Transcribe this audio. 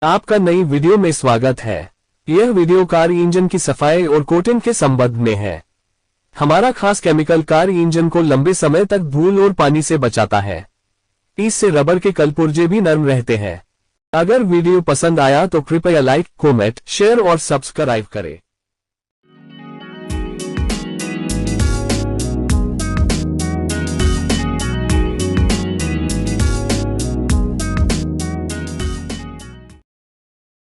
आपका नई वीडियो में स्वागत है। यह वीडियो कार इंजन की सफाई और कोटिंग के संबंध में है। हमारा खास केमिकल कार इंजन को लंबे समय तक धूल और पानी से बचाता है। इससे रबर के कलपुर्जे भी नरम रहते हैं। अगर वीडियो पसंद आया तो कृपया लाइक, कमेंट, शेयर और सब्सक्राइब करें।